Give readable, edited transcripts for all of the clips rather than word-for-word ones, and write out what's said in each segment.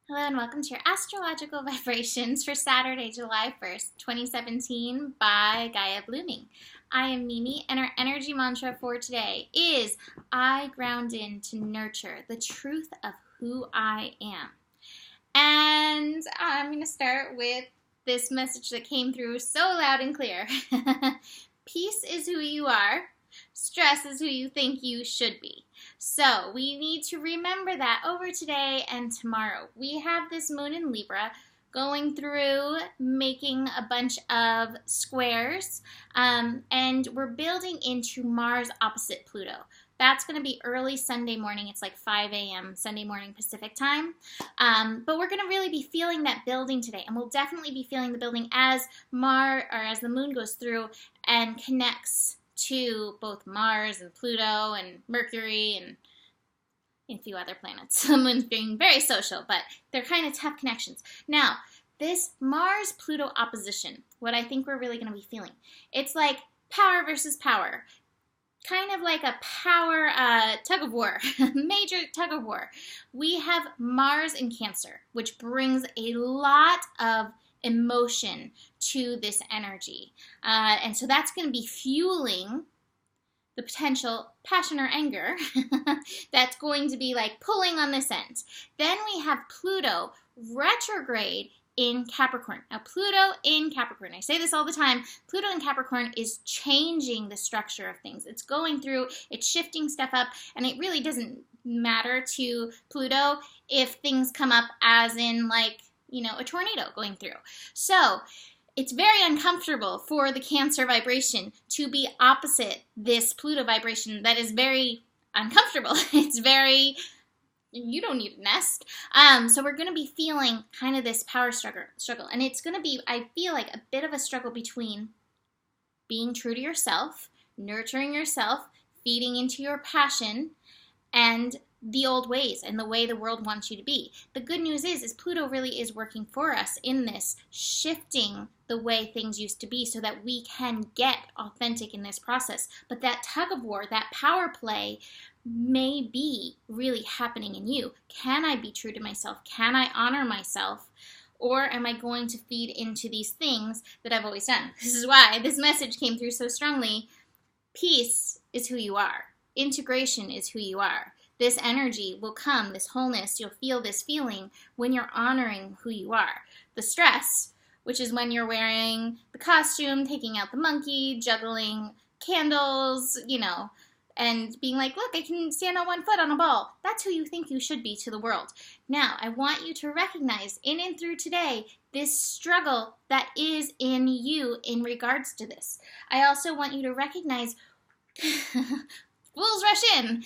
Hello and welcome to your astrological vibrations for Saturday, July 1st, 2017 by Gaia Blooming. I am Mimi and our energy mantra for today is I ground in to nurture the truth of who I am. And I'm going to start with this message that came through so loud and clear. Peace is who you are. Stress is who you think you should be. So we need to remember that over today and tomorrow. We have this moon in Libra going through making a bunch of squares, and we're building into Mars opposite Pluto. That's going to be early Sunday morning. It's like 5 a.m. Sunday morning Pacific time. But we're going to really be feeling that building today. And we'll definitely be feeling the building as the moon goes through and connects to both Mars and Pluto and Mercury and a few other planets. The moon's being very social, but they're kind of tough connections. Now, this Mars-Pluto opposition, what I think we're really going to be feeling, it's like power versus power. Kind of like a power tug of war, major tug of war. We have Mars in Cancer, which brings a lot of emotion to this energy. And so that's going to be fueling the potential passion or anger that's going to be like pulling on this end. Then we have Pluto retrograde in Capricorn. Now, Pluto in Capricorn, I say this all the time, Pluto in Capricorn is changing the structure of things. It's going through, it's shifting stuff up, and it really doesn't matter to Pluto if things come up as in like, a tornado going through. So it's very uncomfortable for the Cancer vibration to be opposite this Pluto vibration that is very uncomfortable. It's very, you don't need a nest. So we're going to be feeling kind of this power struggle. And it's going to be, I feel like, a bit of a struggle between being true to yourself, nurturing yourself, feeding into your passion, and the old ways and the way the world wants you to be. The good news is Pluto really is working for us in this, shifting the way things used to be so that we can get authentic in this process. But that tug of war, that power play may be really happening in you. Can I be true to myself? Can I honor myself? Or am I going to feed into these things that I've always done? This is why this message came through so strongly. Peace is who you are. Integration is who you are. This energy will come, this wholeness, you'll feel this feeling when you're honoring who you are. The stress, which is when you're wearing the costume, taking out the monkey, juggling candles, and being like, look, I can stand on one foot on a ball. That's who you think you should be to the world. Now, I want you to recognize in and through today this struggle that is in you in regards to this. I also want you to recognize fools rush in.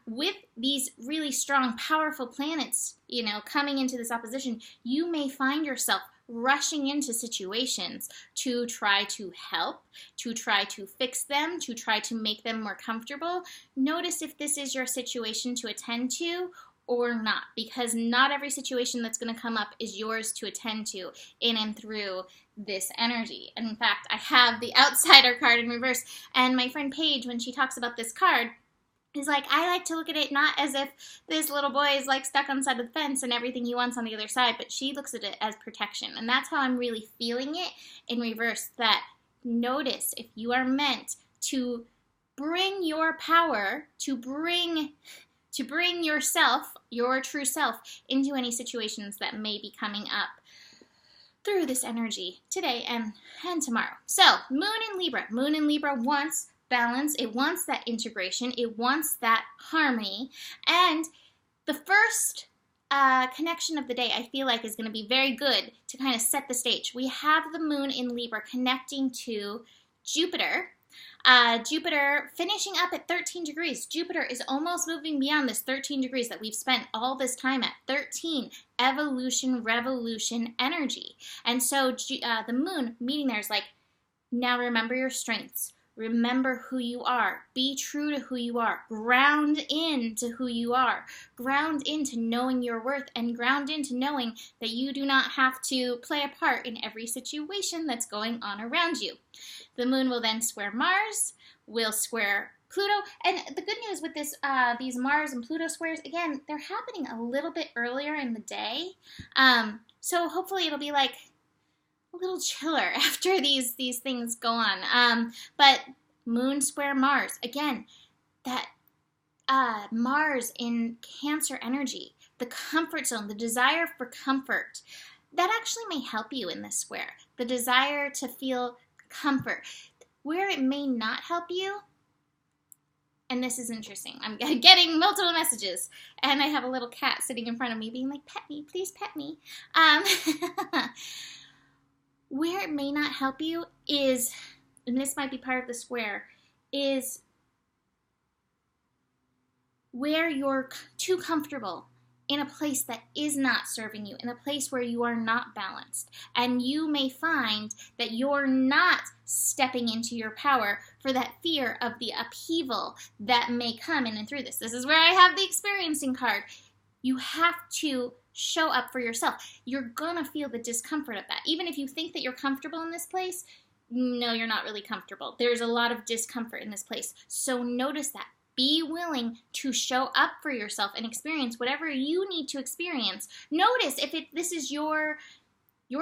With these really strong, powerful planets, coming into this opposition, you may find yourself rushing into situations to try to help, to try to fix them, to try to make them more comfortable. Notice if this is your situation to attend to or not, because not every situation that's going to come up is yours to attend to in and through this energy. And in fact, I have the Outsider card in reverse, and my friend Paige, when she talks about this card, is like, I like to look at it not as if this little boy is like stuck on the side of the fence and everything he wants on the other side, but she looks at it as protection. And that's how I'm really feeling it in reverse, that notice if you are meant to bring your power, to bring yourself, your true self, into any situations that may be coming up through this energy today and tomorrow. So, Moon in Libra. Moon in Libra wants balance. It wants that integration. It wants that harmony. And the first connection of the day, I feel like, is going to be very good to kind of set the stage. We have the Moon in Libra connecting to Jupiter. Jupiter finishing up at 13 degrees. Jupiter is almost moving beyond this 13 degrees that we've spent all this time at. 13, evolution, revolution energy. And so the moon meeting there is like, now remember your strengths. Remember who you are. Be true to who you are. Ground into who you are. Ground into knowing your worth, and ground into knowing that you do not have to play a part in every situation that's going on around you. The moon will then square Mars, will square Pluto, and the good news with this, these Mars and Pluto squares, again, they're happening a little bit earlier in the day. So hopefully it'll be like a little chiller after these things go on. But Moon square Mars, again, that Mars in Cancer energy, the comfort zone, the desire for comfort, that actually may help you in this square. The desire to feel comfort. Where it may not help you, and this is interesting, I'm getting multiple messages, and I have a little cat sitting in front of me being like, pet me, please pet me. Where it may not help you is, and this might be part of the square, is where you're too comfortable in a place that is not serving you, in a place where you are not balanced. And you may find that you're not stepping into your power for that fear of the upheaval that may come in and through this. This is where I have the experiencing card. You have to show up for yourself. You're gonna feel the discomfort of that. Even if you think that you're comfortable in this place, no, you're not really comfortable. There's a lot of discomfort in this place. So notice that. Be willing to show up for yourself and experience whatever you need to experience. Notice if this is your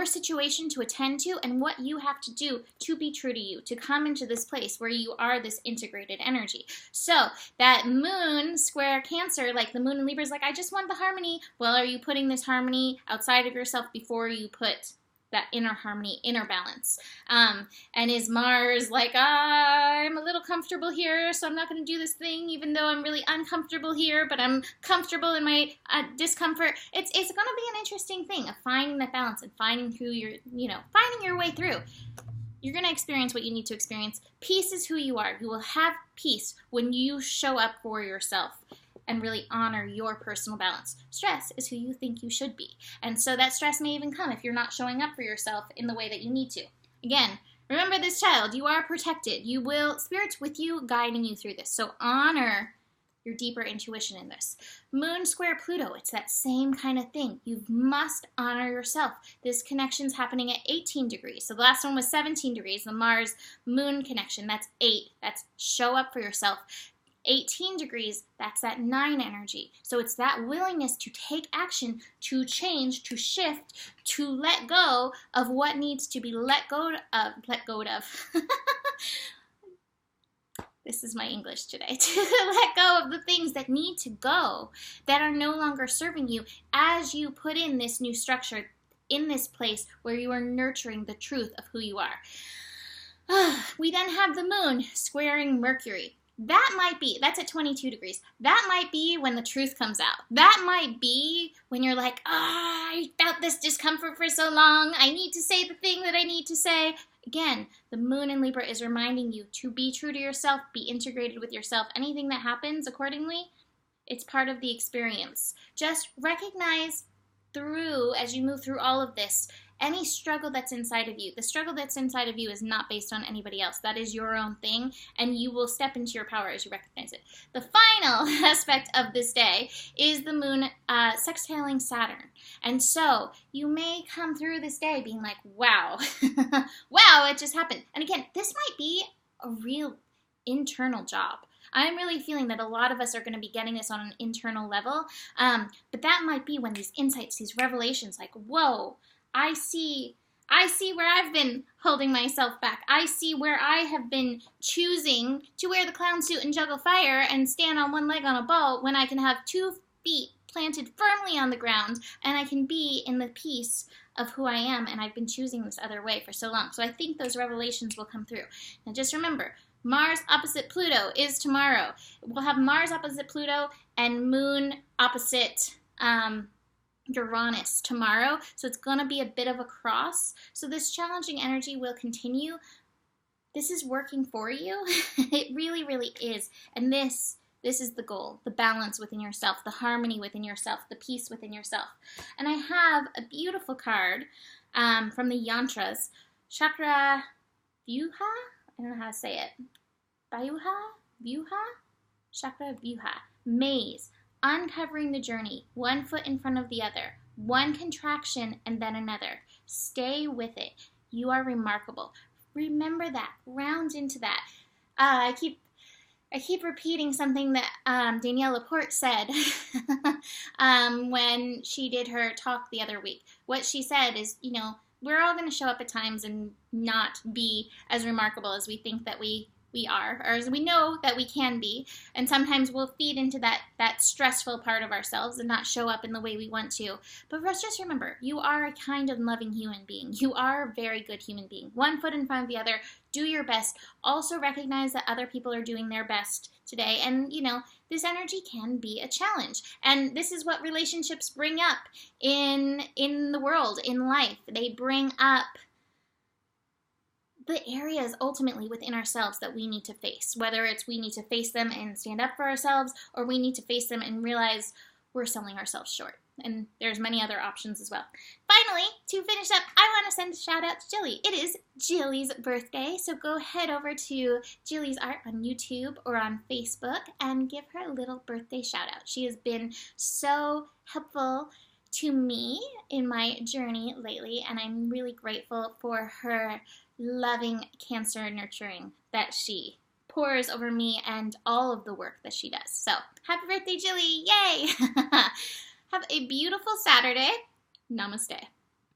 situation to attend to and what you have to do to be true to you, to come into this place where you are this integrated energy. So that Moon square Cancer, like the Moon in Libra is like, I just want the harmony. Well, are you putting this harmony outside of yourself before you put that inner harmony, inner balance? And is Mars like, I'm a little comfortable here, so I'm not going to do this thing, even though I'm really uncomfortable here, but I'm comfortable in my discomfort. It's going to be an interesting thing of finding that balance and finding through finding your way through. You're going to experience what you need to experience. Peace is who you are. You will have peace when you show up for yourself and really honor your personal balance. Stress is who you think you should be. And so that stress may even come if you're not showing up for yourself in the way that you need to. Again, remember this, child, you are protected. Spirit's with you, guiding you through this. So honor your deeper intuition in this. Moon square Pluto, it's that same kind of thing. You must honor yourself. This connection's happening at 18 degrees. So the last one was 17 degrees, the Mars-Moon connection. That's 8. That's show up for yourself. 18 degrees, that's that 9 energy. So it's that willingness to take action, to change, to shift, to let go of what needs to be let go of. This is my English today. To let go of the things that need to go, that are no longer serving you as you put in this new structure, in this place where you are nurturing the truth of who you are. We then have the Moon squaring Mercury. That's at 22 degrees. That might be when the truth comes out. That might be when you're like, I felt this discomfort for so long. I need to say the thing that I need to say. Again, the Moon in Libra is reminding you to be true to yourself, be integrated with yourself. Anything that happens accordingly, it's part of the experience. Just recognize as you move through all of this, any struggle that's inside of you. The struggle that's inside of you is not based on anybody else. That is your own thing, and you will step into your power as you recognize it. The final aspect of this day is the Moon sextiling Saturn. And so you may come through this day being like, wow, wow, it just happened. And again, this might be a real internal job. I'm really feeling that a lot of us are going to be getting this on an internal level, but that might be when these insights, these revelations, like, whoa, I see where I've been holding myself back. I see where I have been choosing to wear the clown suit and juggle fire and stand on one leg on a ball when I can have 2 feet planted firmly on the ground and I can be in the peace of who I am, and I've been choosing this other way for so long. So I think those revelations will come through. Now just remember, Mars opposite Pluto is tomorrow. We'll have Mars opposite Pluto and Moon opposite Uranus tomorrow, so it's going to be a bit of a cross. So this challenging energy will continue. This is working for you. It really, really is. And this is the goal, the balance within yourself, the harmony within yourself, the peace within yourself. And I have a beautiful card from the yantras, Chakra Vyuha. I don't know how to say it. Vyuha? Chakra Vyuha. Maze. Uncovering the journey, 1 foot in front of the other, one contraction and then another. Stay with it. You are remarkable. Remember that. Ground into that. I keep repeating something that Danielle Laporte said when she did her talk the other week. What she said is, we're all going to show up at times and not be as remarkable as we think that we are, or as we know that we can be. And sometimes we'll feed into that stressful part of ourselves and not show up in the way we want to. But let's just remember, you are a kind and loving human being. You are a very good human being. One foot in front of the other. Do your best. Also recognize that other people are doing their best today. And, this energy can be a challenge. And this is what relationships bring up in the world, in life. They bring up the areas ultimately within ourselves that we need to face, whether it's we need to face them and stand up for ourselves, or we need to face them and realize we're selling ourselves short. And there's many other options as well. Finally, to finish up, I want to send a shout out to Jilly. It is Jilly's birthday, so go head over to Jilly's Art on YouTube or on Facebook and give her a little birthday shout out. She has been so helpful to me in my journey lately, and I'm really grateful for her loving Cancer nurturing that she pours over me and all of the work that she does. So, happy birthday, Jilly! Yay! Have a beautiful Saturday. Namaste.